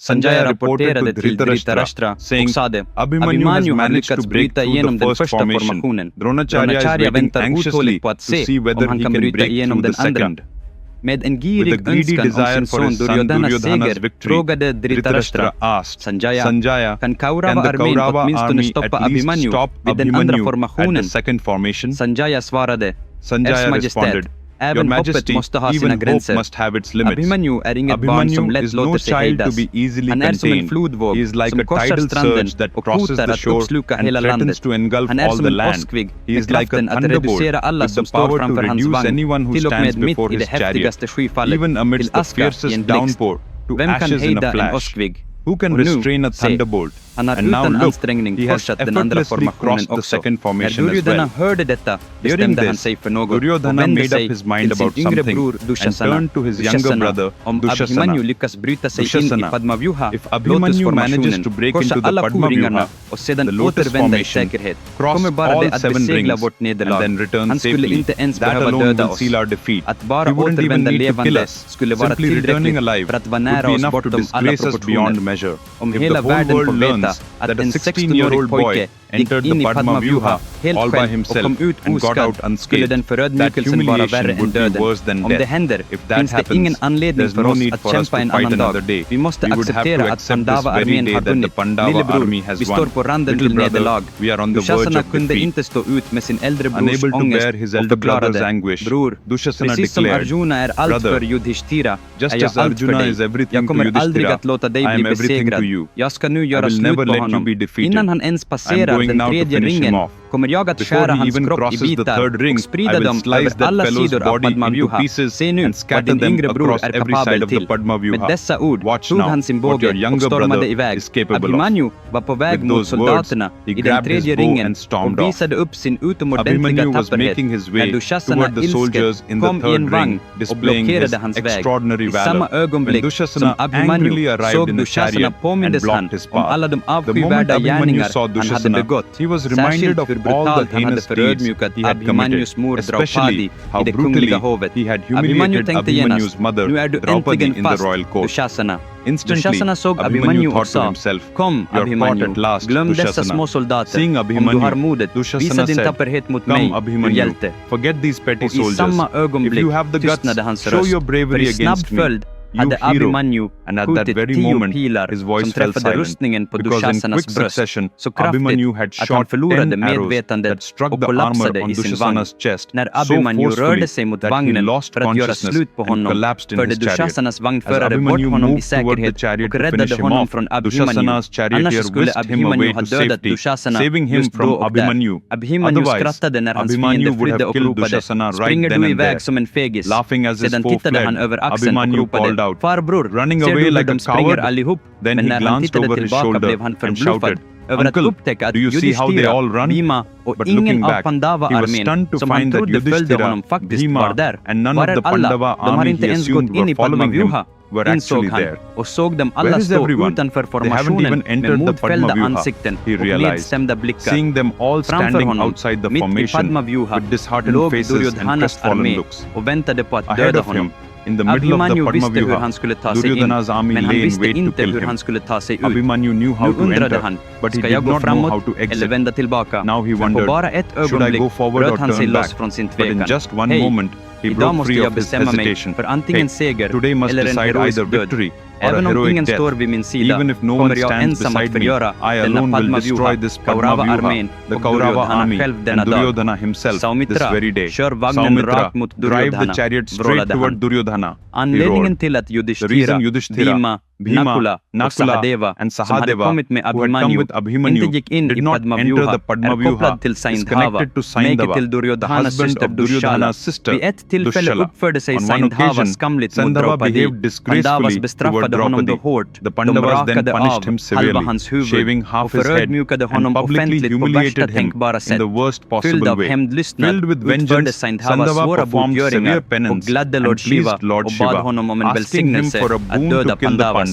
Sanjaya rapporterade till Dhritarashtra och sade: Abhimanyu har lyckats bryta igenom den första formationen. Dronacharya väntar otåligt på att se om han kan bryta igenom den andra. Med en girig önskan om sin son Duryodanas seger frågade Dhritarashtra: Sanjaya, kan Kaurava-armén åtminstone stoppa Abhimanyu vid den andra formationen? Sanjaya svarade: Ers Majestät, även hoppet måste ha sina gränser. Abhimanyu är inget barn som lätt låter sig hejdas. Han är som en flodvåg som korsar stranden och hotar att uppsluka hela landet. Han är som en åskvig med kraften att reducera alla som står framför hans vagn, till och med mitt i det häftigaste skyfallet, till aska i en blixt. Vem kan hejda en åskvig? Who can restrain a thunderbolt? Han har utan ansträngning korsat den andra formationen också. När Duryodhana hörde detta bestämde han sig för något och vände sig till sin yngre bror Dushasana om Abhimanyu lyckas bryta sig in i Padmavyuha, lotusformationen, korsa alla koringarna och sedan återvända i säkerhet, kommer bara det att besegla vårt nederlag. Han skulle inte ens behöva döda oss. Att bara återvända levande skulle vara tillräckligt för att vara nära oss bortom alla proportioner. Om hela världen får veta att en 16-årig pojke gick in i Padmavyuha helt själv och kom ut oskadd, skulle den förödmjukelsen vara värre än döden. Om det händer, finns det ingen anledning för oss att kämpa en annan dag. Vi måste acceptera att Pandava-armén har vunnit. Lillebror, vi står på randen till nederlag. Dushasana kunde inte stå ut med sin äldre brors ångest och förklarade: Bror, precis som Arjuna är allt för Yudhishthira, är jag allt för dig. Jag kommer aldrig att låta dig bli besegrad. Jag ska nu göra slut på honom. Innan han ens passerar den tredje ringen kommer jag att skära hans kropp i bitar och sprida dem över alla sidor av Padmavyuha. Se nu vad din yngre bror är kapabel till. Med dessa ord tog han sin båge och stormade iväg. Abhimanyu var på väg mot soldaterna i den tredje ringen och visade upp sin utomordentliga tapperhet när Dushasana ilsket kom i en vagn och blockerade hans väg. I samma ögonblick som Abhimanyu såg Dushasana påmindes han om alla de avskyvärda gärningar han hade begått, särskilt hur brutalt han hade förödmjukat Abhimanyus mor Draupadi i det kungliga hovet. Abhimanyu tänkte genast: nu är du äntligen fast, Dushasana. Dushasana såg Abhimanyu och sa: Kom, Abhimanyu, glöm dessa små soldater. Om du har modet, visa din tapperhet mot mig, du hjälte. Och i samma ögonblick tystnade hans röst, för i snabb följd hade Abhimanyu skjutit 10 pilar som träffade rustningen på Dushasanas bröst så kraftigt att han förlorade medvetandet och kollapsade i sin vagn. När Abhimanyu rörde sig mot vagnen för att göra slut på honom förde Dushasanas vagnförare bort honom i säkerhet och räddade honom från Abhimanyu. Annars skulle Abhimanyu ha dödat Dushasana just då och där. Abhimanyu skrattade när hans fiende flydde och ropade: Springer du iväg som en fegis? Sedan tittade han över axeln och ropade: Farbror, ser du hur de springer allihop? Men när han tittade tillbaka blev han förbluffad över att upptäcka att Yudhishthira, Bhima och ingen av Pandava-armén som han trodde följde honom faktiskt var där. Var är alla? De har inte ens gått in i Padmavyuha, insåg han, och såg dem alla stå utanför formationen med motfällda ansikten och nedstämda blickar. Framför honom, mitt i Padmavyuha, låg Duryodhanas armé och väntade på att döda honom. Abhimanyu visste hur han skulle ta sig in, men han visste inte hur han skulle ta sig ut. Nu undrade han: ska jag gå framåt eller vända tillbaka? Men på bara ett ögonblick bröt han sig loss från sin tvekan. Hej, idag måste jag bestämma mig för antingen seger eller en heroisk död. Även om ingen står vid min sida kommer jag ensam att förgöra denna Padmavyuha, Kaurava-armén och Duryodhana själv denna dag. Saumitra, kör vagnen rakt mot Duryodhana, vrålade han. Anledningen till att Yudhishthira, Bhima, Nakula och Sahadeva som hade kommit med Abhimanyu inte gick in i Padmavyuha är kopplad till Saindhava, make till Duryodhanas syster Dushasana. Vid ett tillfälle uppförde sig Saindhava skamligt mot Draupadi. Pandavas bestraffade honom då hårt. De rakade av halva hans huvud och förödmjukade honom offentligt på värsta tänkbara sätt. Fylld av hämndlystnad utförde Saindhava svåra botgöringar och gladde Lord Shiva och bad honom om en välsignelse att döda Pandavas.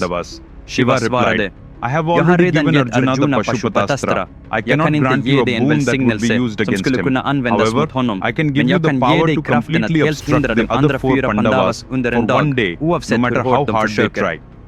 Shiva svarade: jag har redan gett Arjuna Pashupatastra. Jag kan inte ge dig en välsignelse som skulle kunna användas mot honom. Men jag kan ge dig kraften att helt hindra de andra 4 Pandavas under en dag, oavsett hur hårt de försöker.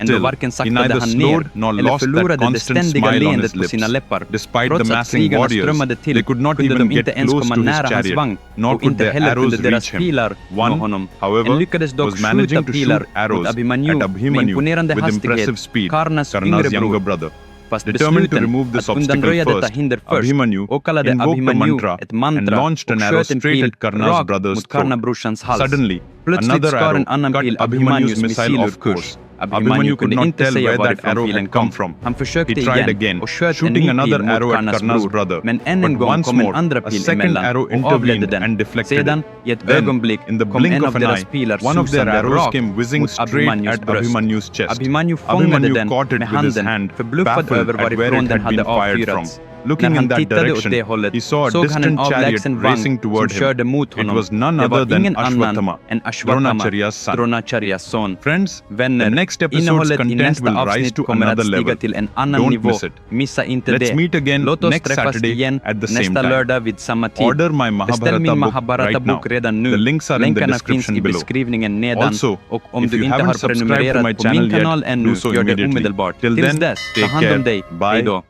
Ändå Still, varken he saktade neither han ner slowed nor eller lost that förlorade det constant ständiga smile on leendet his på lips. sina läppar. Despite the Trots att massing krigarna warriors, strömmade they till could not kunde even de get inte ens close komma to his nära hans chariot, vagn nor och could inte their heller kunde arrows deras reach him. pilar nå One, honom. however, En lyckades dock was managing skjuta to pilar shoot mot arrows Abhimanyu at med Abhimanyu imponerande with hastighet, impressive speed, Karnas Karna's yngre younger bror. brother. Fast Determined to besluten remove att this obstacle undanröja detta first, hinder först Abhimanyu åkallade invoked a Abhimanyu mantra ett and mantra launched och an arrow sköt en straight pil at Karna's rakt brother's mot throat. Karnabrorsans hals. Suddenly, Plötsligt another skar en arrow annan cut pil Abhimanyu's Abhimanyus missile missil ur off kurs. course. Abhimanyu Abhimanyu could kunde not inte tell säga where that varifrån arrow pilen had come kom. from. Han försökte He tried igen again, och sköt en shooting ny another pil mot arrow at Karnas Karna's bror. brother. Men än But en gång once kom en more, andra a pil second emellan arrow och avledde intervened den. and deflected Sedan, it. i ett Then, ögonblick, in the kom blink en of av an deras eye, pilar one of their susande arrows rakt came whizzing mot straight Abhimanyus at bröst. Abhimanyu's chest. Abhimanyu fångade Abhimanyu den caught it med with his handen, hand, förbluffad baffled över at where varifrån it den had been hade fired from. avfyrats. Looking När han in that tittade åt direction, det hållet he saw a såg han en distant chariot avlägsen racing vagn som toward him. körde mot It honom. was none Det other var than ingen annan Ashwatthama, än Ashwatthama, Dronacharya's son. Dronacharyas son. Friends, Vänner, the next episode's innehållet i content nästa will rise avsnitt to kommer att another stiga level. till en annan Don't nivå. miss it. Missa inte Let's det. meet again Låt oss next träffas Saturday igen at the same nästa time. lördag vid samma tid. Order my Beställ Mahabharata min book Mahabharata-bok right now. redan nu. The links are in the Länkarna finns description i below. beskrivningen nedan. Also, Och om if du you inte haven't har subscribed to prenumererat my på channel min kanal yet, ännu, do so gör det immediately. omedelbart. Till Tills then, dess, ta take hand om care. dig. Bye. Hej då.